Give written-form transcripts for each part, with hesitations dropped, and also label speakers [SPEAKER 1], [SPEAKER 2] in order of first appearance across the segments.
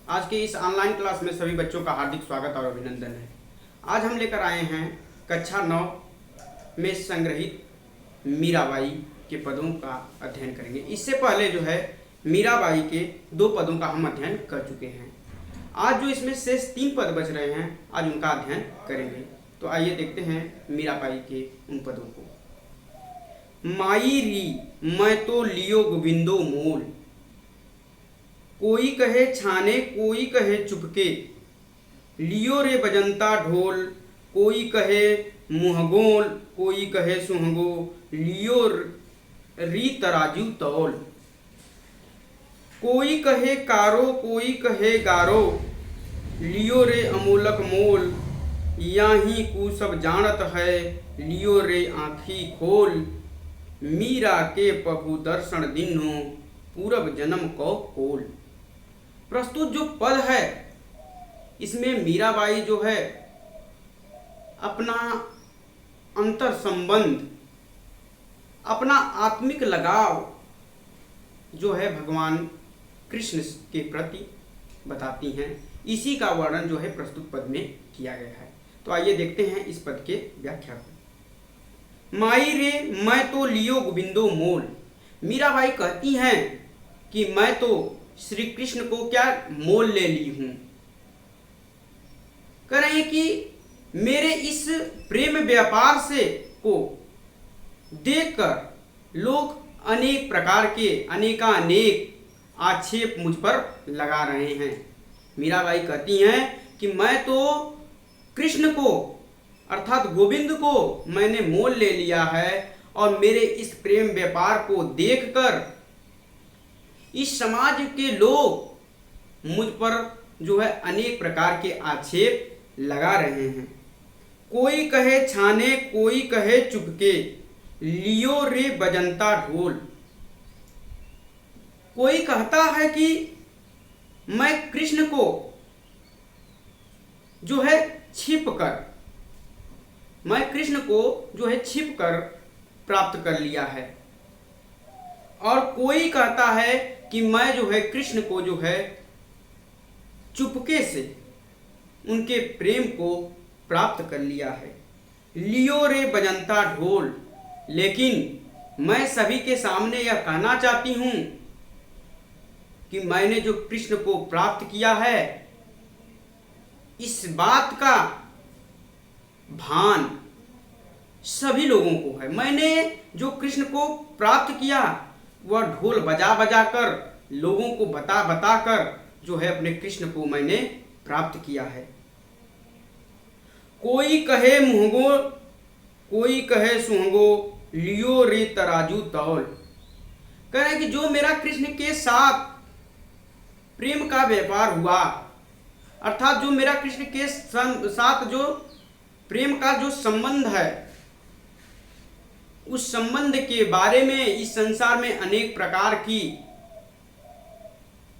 [SPEAKER 1] आज के इस ऑनलाइन क्लास में सभी बच्चों का हार्दिक स्वागत और अभिनंदन है। आज हम लेकर आए हैं कक्षा 9 में संग्रहित मीराबाई के पदों का अध्ययन करेंगे। इससे पहले जो है मीराबाई के 2 पदों का हम अध्ययन कर चुके हैं। आज जो इसमें शेष 3 पद बच रहे हैं, आज उनका अध्ययन करेंगे। तो आइए देखते हैं मीराबाई के उन पदों को। माई री मैं तो लियो गोविंदो मोल, कोई कहे छाने कोई कहे चुपके, लियो रे बजंता ढोल, कोई कहे मुहगोल कोई कहे सुहगो, लियो री तराजू तौल, कोई कहे कारो कोई कहे गारो, लियो रे अमोलक मोल, याही कु सब जानत है, लियो रे आँखी खोल, मीरा के प्रभु दर्शन दिन्हो, पूरब जन्म को कोल। प्रस्तुत जो पद है इसमें मीराबाई जो है अपना अंतर संबंध, अपना आत्मिक लगाव जो है भगवान कृष्ण के प्रति बताती हैं। इसी का वर्णन जो है प्रस्तुत पद में किया गया है। तो आइए देखते हैं इस पद के व्याख्या को। माई रे मैं तो लियो गोविंदो मोल, मीराबाई कहती हैं कि मैं तो श्री कृष्ण को क्या मोल ले ली हूं। कह रहे हैं कि मेरे इस प्रेम व्यापार से को देखकर लोग अनेक प्रकार के अनेक आक्षेप मुझ पर लगा रहे हैं। मीराबाई कहती हैं कि मैं तो कृष्ण को अर्थात गोविंद को मैंने मोल ले लिया है और मेरे इस प्रेम व्यापार को देखकर इस समाज के लोग मुझ पर जो है अनेक प्रकार के आक्षेप लगा रहे हैं। कोई कहे छाने कोई कहे चुपके, लियो रे बजंता ढोल। कोई कहता है कि मैं कृष्ण को जो है छिप कर प्राप्त कर लिया है, और कोई कहता है कि मैं जो है कृष्ण को जो है चुपके से उनके प्रेम को प्राप्त कर लिया है। लियो रे बजंता ढोल, लेकिन मैं सभी के सामने यह कहना चाहती हूं कि मैंने जो कृष्ण को प्राप्त किया है, इस बात का भान सभी लोगों को है। मैंने जो कृष्ण को प्राप्त किया वह ढोल बजा बजा कर लोगों को बता बता कर जो है अपने कृष्ण को मैंने प्राप्त किया है। कोई कहे मुहगो कोई कहे सुहगो, लियो रे तराजू तौल। कह रहे हैं कि जो मेरा कृष्ण के साथ प्रेम का व्यापार हुआ, अर्थात जो मेरा कृष्ण के साथ जो प्रेम का जो संबंध है, उस संबंध के बारे में इस संसार में अनेक प्रकार की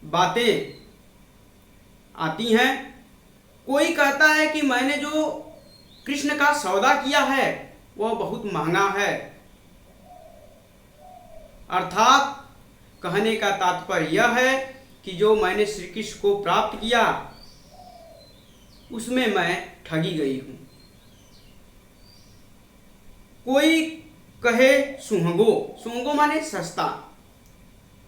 [SPEAKER 1] बातें आती हैं। कोई कहता है कि मैंने जो कृष्ण का सौदा किया है वह बहुत महंगा है। अर्थात कहने का तात्पर्य यह है कि जो मैंने श्री कृष्ण को प्राप्त किया उसमें मैं ठगी गई हूं। कोई कहे सुहगो माने सस्ता।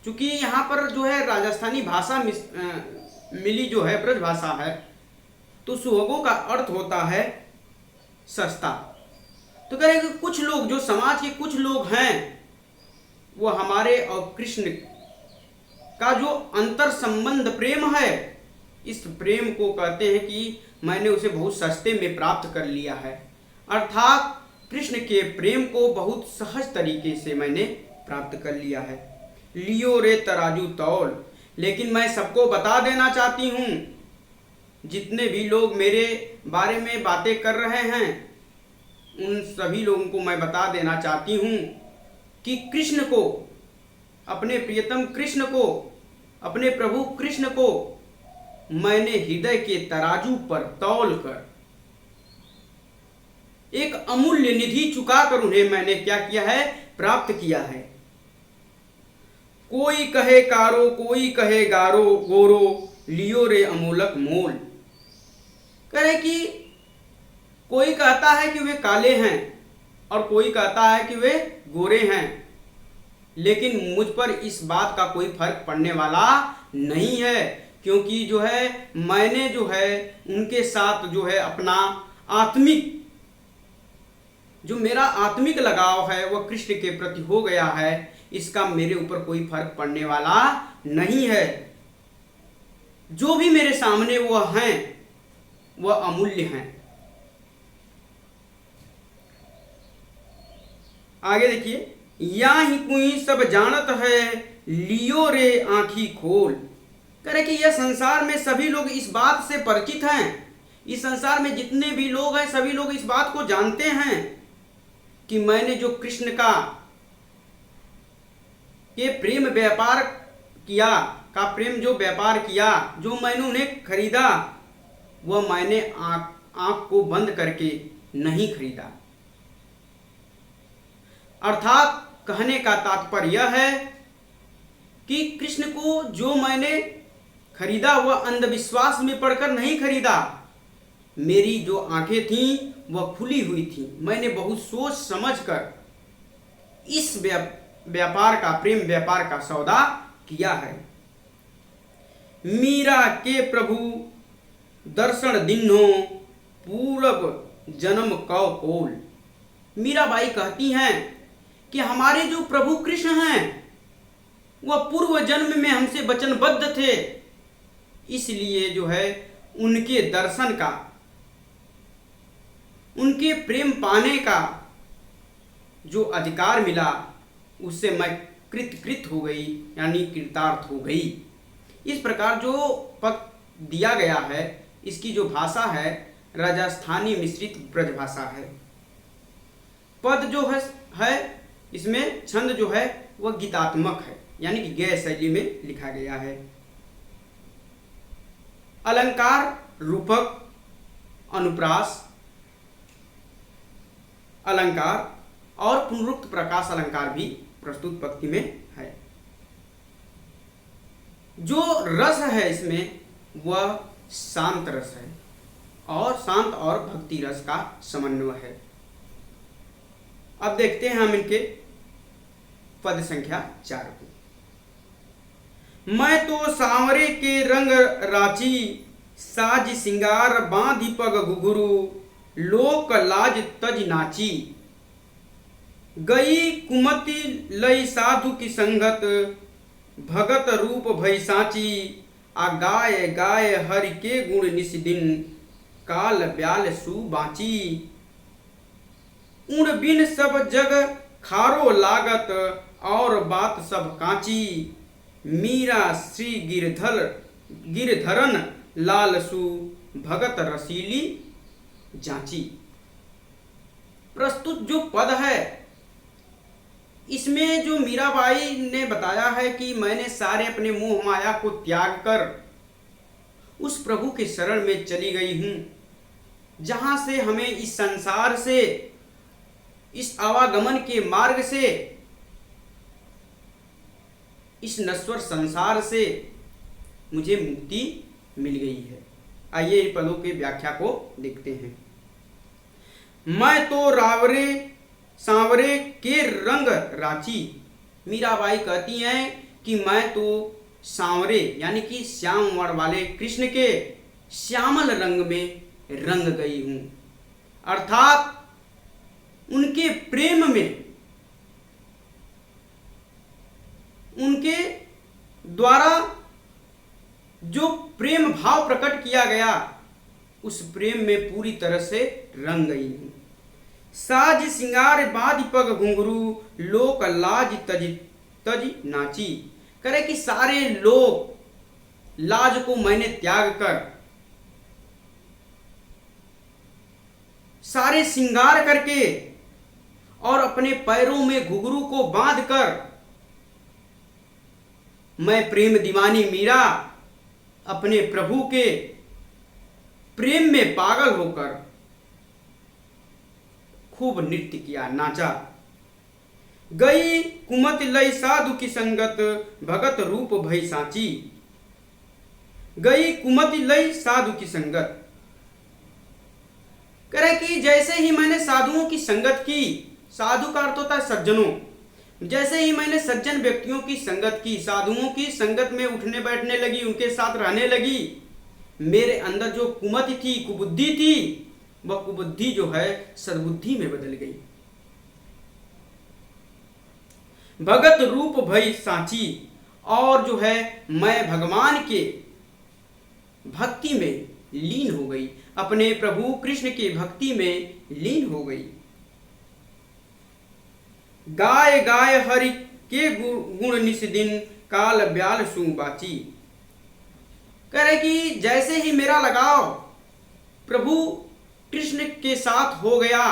[SPEAKER 1] चूंकि यहाँ पर जो है राजस्थानी भाषा मिली जो है ब्रज भाषा है, तो सुहगो का अर्थ होता है सस्ता। तो कह रहे हैं कि कुछ लोग, जो समाज के कुछ लोग हैं, वो हमारे और कृष्ण का जो अंतर संबंध प्रेम है, इस प्रेम को कहते हैं कि मैंने उसे बहुत सस्ते में प्राप्त कर लिया है। अर्थात कृष्ण के प्रेम को बहुत सहज तरीके से मैंने प्राप्त कर लिया है। लियो रे तराजू तौल, लेकिन मैं सबको बता देना चाहती हूँ, जितने भी लोग मेरे बारे में बातें कर रहे हैं, उन सभी लोगों को मैं बता देना चाहती हूँ कि कृष्ण को, अपने प्रियतम कृष्ण को, अपने प्रभु कृष्ण को मैंने हृदय के तराजू पर तौल कर एक अमूल्य निधि चुकाकर उन्हें मैंने क्या किया है, प्राप्त किया है। कोई कहे कारो कोई कहे गारो गोरो, लियो रे अमोलक मोल। कह रहे कि कोई कहता है कि वे काले हैं और कोई कहता है कि वे गोरे हैं, लेकिन मुझ पर इस बात का कोई फर्क पड़ने वाला नहीं है, क्योंकि जो है मैंने जो है उनके साथ जो है अपना आत्मिक, जो मेरा आत्मिक लगाव है वह कृष्ण के प्रति हो गया है। इसका मेरे ऊपर कोई फर्क पड़ने वाला नहीं है। जो भी मेरे सामने वह हैं वह अमूल्य हैं। आगे देखिए, या ही कोई सब जानत है लियो रे आंखी खोल। करे कि यह संसार में सभी लोग इस बात से परिचित हैं, इस संसार में जितने भी लोग हैं सभी लोग इस बात को जानते हैं कि मैंने जो कृष्ण का ये प्रेम व्यापार किया, का प्रेम जो व्यापार किया, जो मैंने उन्हें खरीदा, वह मैंने आंख को बंद करके नहीं खरीदा। अर्थात कहने का तात्पर्य यह है कि कृष्ण को जो मैंने खरीदा वह अंधविश्वास में पड़कर नहीं खरीदा। मेरी जो आंखें थीं वह खुली हुई थीं। मैंने बहुत सोच समझकर इस व्यापार का, प्रेम व्यापार का सौदा किया है। मीरा के प्रभु दर्शन दिन्हो पूरब जन्म कौ कोल। मीराबाई कहती हैं कि हमारे जो प्रभु कृष्ण हैं वह पूर्व जन्म में हमसे वचनबद्ध थे, इसलिए जो है उनके दर्शन का, उनके प्रेम पाने का जो अधिकार मिला उससे मैं कृत हो गई, यानी कृतार्थ हो गई। इस प्रकार जो पद दिया गया है इसकी जो भाषा है राजस्थानी मिश्रित ब्रज भाषा है। पद जो है इसमें छंद जो है वह गीतात्मक है, यानी कि गैर शैली में लिखा गया है। अलंकार, रूपक, अनुप्रास अलंकार और पुनरुक्त प्रकाश अलंकार भी प्रस्तुत पंक्ति में है। जो रस है इसमें वह शांत रस है और शांत और भक्ति रस का समन्वय है। अब देखते हैं हम इनके पद संख्या 4 को। मैं तो सांवरे के रंग राची, साज सिंगार बांधी पग घुघरू, लोक लाज तज नाची। गई कुमति लई साधु की संगत, भगत रूप भई साची। आ गाय गाय हरि के गुण निस दिन, काल ब्याल सु बाची। उड़ बिन सब जग खारो लागत, और बात सब कांची। मीरा श्री गिरधरन लालसु, भगत रसीली जांची। प्रस्तुत जो पद है इसमें जो मीराबाई ने बताया है कि मैंने सारे अपने मोह माया को त्याग कर उस प्रभु के शरण में चली गई हूं, जहां से हमें इस संसार से, इस आवागमन के मार्ग से, इस नश्वर संसार से मुझे मुक्ति मिल गई है। आइए इन पदों के व्याख्या को देखते हैं। मैं तो सांवरे के रंग राची। मीराबाई कहती हैं कि मैं तो सांवरे यानी कि श्याम वर्ण वाले कृष्ण के श्यामल रंग में रंग गई हूं, अर्थात उनके प्रेम में, उनके द्वारा जो प्रेम भाव प्रकट किया गया उस प्रेम में पूरी तरह से रंग गई हूं। साज सिंगार बाधि पग घुंघरू, लोक लाज तज नाची। करे कि सारे लोग लाज को मैंने त्याग कर, सारे सिंगार करके और अपने पैरों में घुंघरू को बांध कर, मैं प्रेम दीवानी मीरा अपने प्रभु के प्रेम में पागल होकर खूब नृत्य किया, नाचा। गई कुमत लई साधु की संगत, भगत रूप भई साची। गई कुमति लई साधु की संगत। कह रहे कि जैसे ही मैंने साधुओं की संगत की, साधु का अर्थ होता है सज्जनों, जैसे ही मैंने सज्जन व्यक्तियों की संगत की, साधुओं की संगत में उठने बैठने लगी, उनके साथ रहने लगी, मेरे अंदर जो कुमति थी, कुबुद्धि थी, वह कुबुद्धि जो है सद्बुद्धि में बदल गई। भगत रूप भई सांची, और जो है मैं भगवान के भक्ति में लीन हो गई, अपने प्रभु कृष्ण की भक्ति में लीन हो गई। गाय गाय हरि के गुण निस दिन, काल ब्याल सु बाची। कह रहे कि जैसे ही मेरा लगाव प्रभु कृष्ण के साथ हो गया,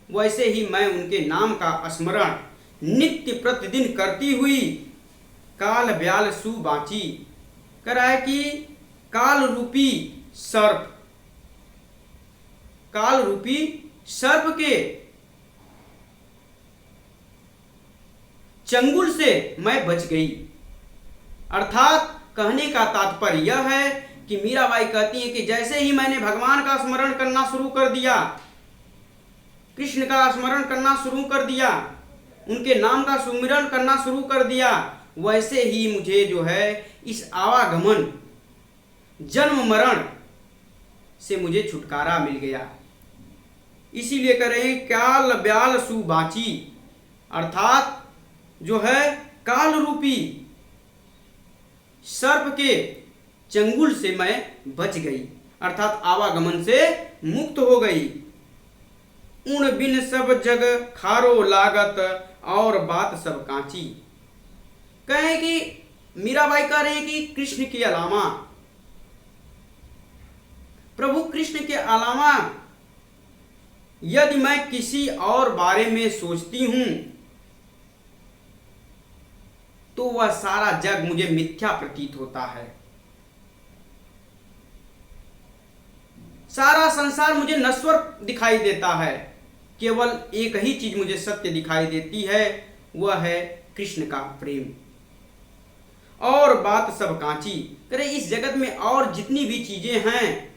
[SPEAKER 1] वैसे ही मैं उनके नाम का स्मरण नित्य प्रतिदिन करती हुई काल ब्याल सु बाची। कह रहा है कि काल रूपी सर्प, काल रूपी सर्प के चंगुल से मैं बच गई। अर्थात कहने का तात्पर्य यह है कि मीराबाई कहती है कि जैसे ही मैंने भगवान का स्मरण करना शुरू कर दिया, कृष्ण का स्मरण करना शुरू कर दिया, उनके नाम का सुमिरन करना शुरू कर दिया, वैसे ही मुझे जो है इस आवागमन जन्म मरण से मुझे छुटकारा मिल गया। इसीलिए कह रहे हैं काल ब्याल सु बाची, अर्थात जो है काल रूपी सर्प के चंगुल से मैं बच गई, अर्थात आवागमन से मुक्त हो गई। उन बिन सब जग खारो लागत, और बात सब कांची। कहें कि मीराबाई कह रहे हैं कि कृष्ण के अलावा, प्रभु कृष्ण के अलावा यदि मैं किसी और बारे में सोचती हूं तो वह सारा जग मुझे मिथ्या प्रतीत होता है, सारा संसार मुझे नश्वर दिखाई देता है। केवल एक ही चीज मुझे सत्य दिखाई देती है, वह है कृष्ण का प्रेम। और बात सब कांची, करे इस जगत में और जितनी भी चीजें हैं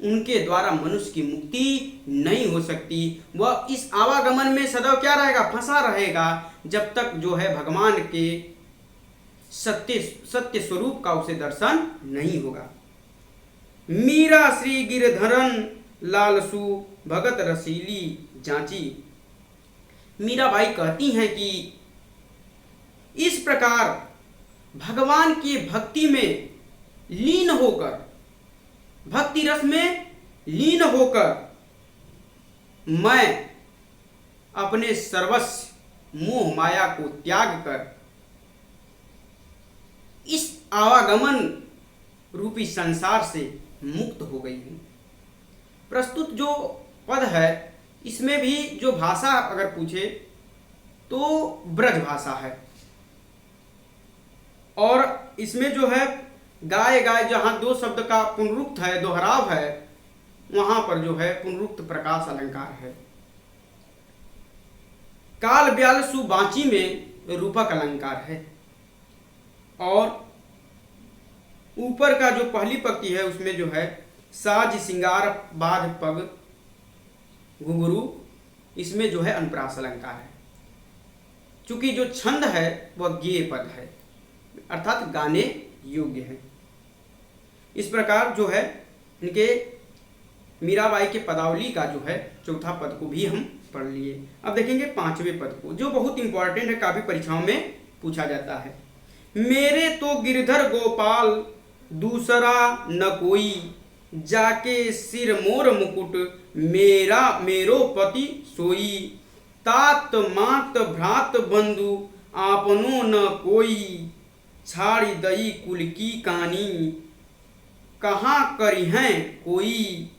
[SPEAKER 1] उनके द्वारा मनुष्य की मुक्ति नहीं हो सकती। वह इस आवागमन में सदैव क्या रहेगा, फंसा रहेगा, जब तक जो है भगवान के सत्य स्वरूप का उसे दर्शन नहीं होगा। मीरा श्री गिरधरन लालसु, भगत रसीली जांची। मीराबाई कहती हैं कि इस प्रकार भगवान की भक्ति में लीन होकर, भक्ति रस में लीन होकर मैं अपने सर्वस्व मोह माया को त्याग कर इस आवागमन रूपी संसार से मुक्त हो गई हूं। प्रस्तुत जो पद है इसमें भी जो भाषा अगर पूछे तो ब्रज भाषा है, और इसमें जो है गाय गाय जहां दो शब्द का पुनरुक्त है, दोहराव है, वहां पर जो है पुनरुक्त प्रकाश अलंकार है। काल ब्याल सु बांची में रूपक अलंकार है, और ऊपर का जो पहली पंक्ति है उसमें जो है साज सिंगार बाध पग घुंघरू, इसमें जो है अनुप्रास अलंकार है। चूंकि जो छंद है वह गेय पद है, अर्थात गाने योग्य है। इस प्रकार जो है इनके मीराबाई के पदावली का जो है चौथा पद को भी हम पढ़ लिए। अब देखेंगे पांचवें पद को, जो बहुत इंपॉर्टेंट है, काफी परीक्षाओं में पूछा जाता है। मेरे तो गिरधर गोपाल दूसरा न कोई, जाके सिर मोर मुकुट मेरा मेरो पति सोई, तात मात भ्रात बंधु आपनो न कोई, छाड़ी दई कुल की कानी कहाँ करी हैं कोई,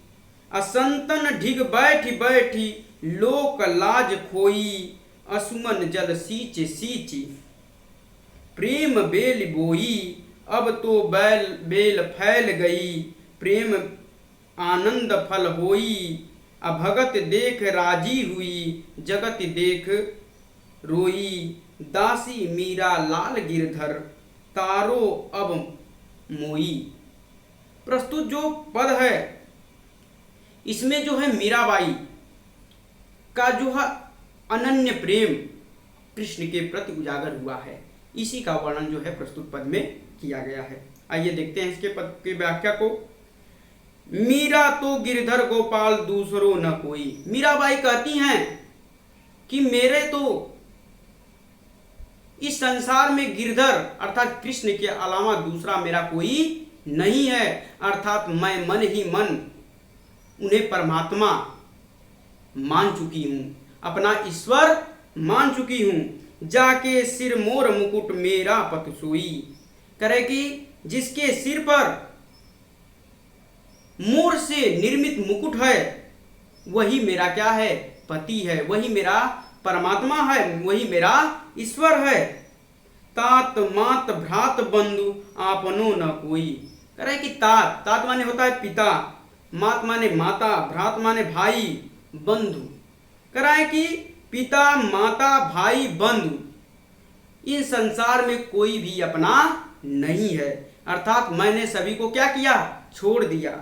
[SPEAKER 1] असंतन ढिग बैठी बैठी लोक लाज खोई, असुमन जल सींच सींच प्रेम बेल बोई, अब तो बैल बेल फैल गई, प्रेम आनंद फल होई, अभगत देख राजी हुई, जगत देख रोई, दासी मीरा लाल गिरधर, तारो अब मोई। प्रस्तुत जो पद है इसमें जो है मीराबाई का जो है अनन्य प्रेम कृष्ण के प्रति उजागर हुआ है, इसी का वर्णन जो है प्रस्तुत पद में किया गया है। आइए देखते हैं इसके पद की व्याख्या को। मीरा तो गिरधर गोपाल दूसरो न कोई। मीराबाई कहती हैं कि मेरे तो इस संसार में गिरधर अर्थात कृष्ण के अलावा दूसरा मेरा कोई नहीं है, अर्थात मैं मन ही मन उन्हें परमात्मा मान चुकी हूं, अपना ईश्वर मान चुकी हूं। जाके सिर मोर मुकुट मेरा पत सोई। करे कि जिसके सिर पर मोर से निर्मित मुकुट है वही मेरा क्या है, पति है, वही मेरा परमात्मा है, वही मेरा ईश्वर है। तात मात भ्रात बंधु आपनो न कोई। कह रहे कि तात, तात माने होता है पिता, मात माने माता, भ्रात माने भाई, बंधु। कह रहा है कि पिता माता भाई बंधु इन संसार में कोई भी अपना नहीं है, अर्थात मैंने सभी को क्या किया, छोड़ दिया।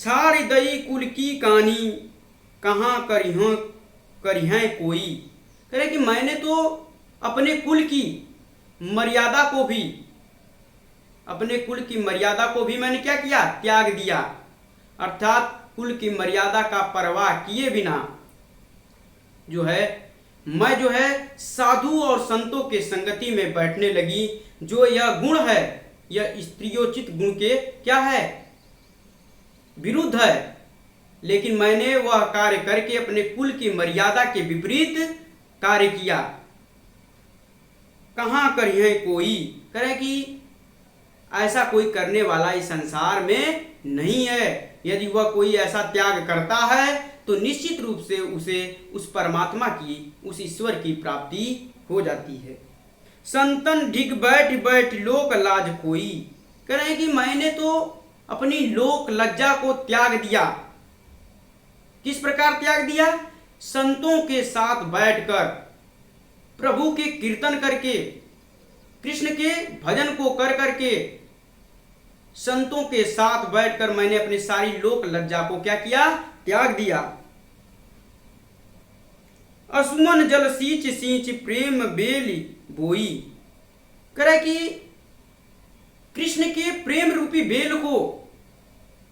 [SPEAKER 1] छाड़ दई कुल की कहानी कहाँ करिहें कोई। कह रहे कि मैंने तो अपने कुल की मर्यादा को भी, अपने कुल की मर्यादा को भी मैंने क्या किया, त्याग दिया, अर्थात कुल की मर्यादा का परवाह किए बिना जो है मैं जो है साधु और संतों के संगति में बैठने लगी। जो यह गुण है यह स्त्रियोचित गुण के क्या है, विरुद्ध है, लेकिन मैंने वह कार्य करके अपने कुल की मर्यादा के विपरीत कार्य किया। कहाँ करिए कोई। करे कि ऐसा कोई करने वाला इस संसार में नहीं है। यदि वह कोई ऐसा त्याग करता है तो निश्चित रूप से उसे उस परमात्मा की, उस ईश्वर की प्राप्ति हो जाती है। संतन ढिग बैठ बैठ लोक लाज कोई। कह रहे हैं कि मैंने तो अपनी लोक लज्जा को त्याग दिया। किस प्रकार त्याग दिया, संतों के साथ बैठकर प्रभु के कीर्तन करके, कृष्ण के भजन को कर करके, संतों के साथ बैठकर मैंने अपनी सारी लोक लज्जा को क्या किया, त्याग दिया। असुमन जल सींच सींच प्रेम बेली बोई। करे कि कृष्ण के प्रेम रूपी बेल को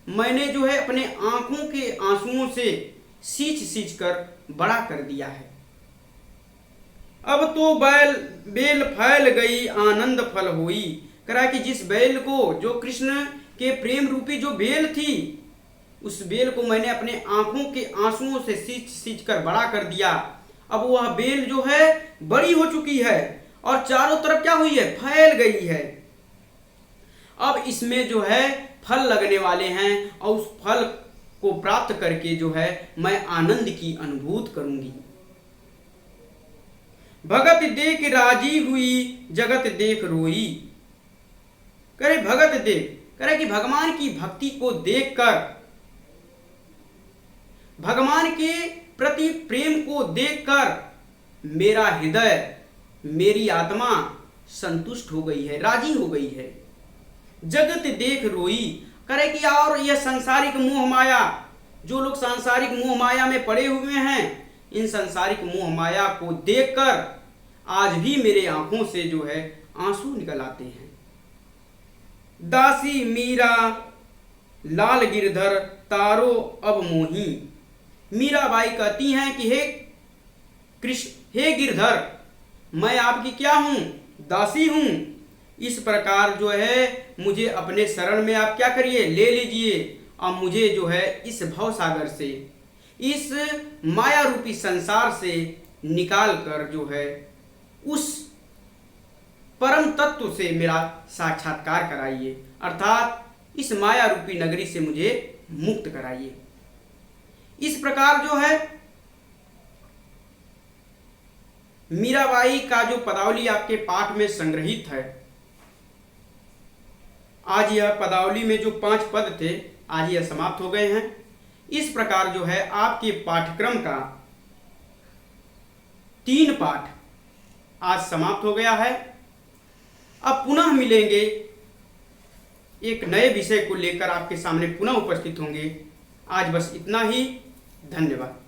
[SPEAKER 1] मैंने जो है अपने आंखों के आंसुओं से सींच सींच कर बड़ा कर दिया है। अब तो बेल फैल गई आनंद फल हुई। करा कि जिस बेल को, जो कृष्ण के प्रेम रूपी जो बेल थी, उस बेल को मैंने अपने आंखों के आंसुओं से सींच सींच कर बड़ा कर दिया। अब वह बेल जो है बड़ी हो चुकी है और चारों तरफ क्या हुई है, फैल गई है। अब इसमें जो है फल लगने वाले हैं और उस फल को प्राप्त करके जो है मैं आनंद की अनुभूति करूंगी। भगत देख राजी हुई जगत देख रोई। करे भगत देख, करे कि भगवान की भक्ति को देखकर, भगवान के प्रति प्रेम को देखकर मेरा हृदय, मेरी आत्मा संतुष्ट हो गई है, राजी हो गई है। जगत देख रोई। करे कि और यह सांसारिक मोह माया, जो लोग सांसारिक मोह माया में पड़े हुए हैं, इन सांसारिक मोह माया को देखकर आज भी मेरे आंखों से जो है आंसू निकल आते हैं। दासी मीरा लाल गिरधर तारो अब मोही। मीराबाई कहती हैं कि हे कृष्ण, हे गिरधर, मैं आपकी क्या हूं, दासी हूं। इस प्रकार जो है मुझे अपने शरण में आप क्या करिए, ले लीजिए और मुझे जो है इस भव सागर से, इस माया रूपी संसार से निकाल कर जो है उस परम तत्व से मेरा साक्षात्कार कराइए, अर्थात इस माया रूपी नगरी से मुझे मुक्त कराइए। इस प्रकार जो है मीराबाई का जो पदावली आपके पाठ में संग्रहित है, आज यह पदावली में जो 5 पद थे आज यह समाप्त हो गए हैं। इस प्रकार जो है आपके पाठ्यक्रम का 3 पाठ आज समाप्त हो गया है। अब पुनः मिलेंगे एक नए विषय को लेकर आपके सामने पुनः उपस्थित होंगे। आज बस इतना ही। धन्यवाद।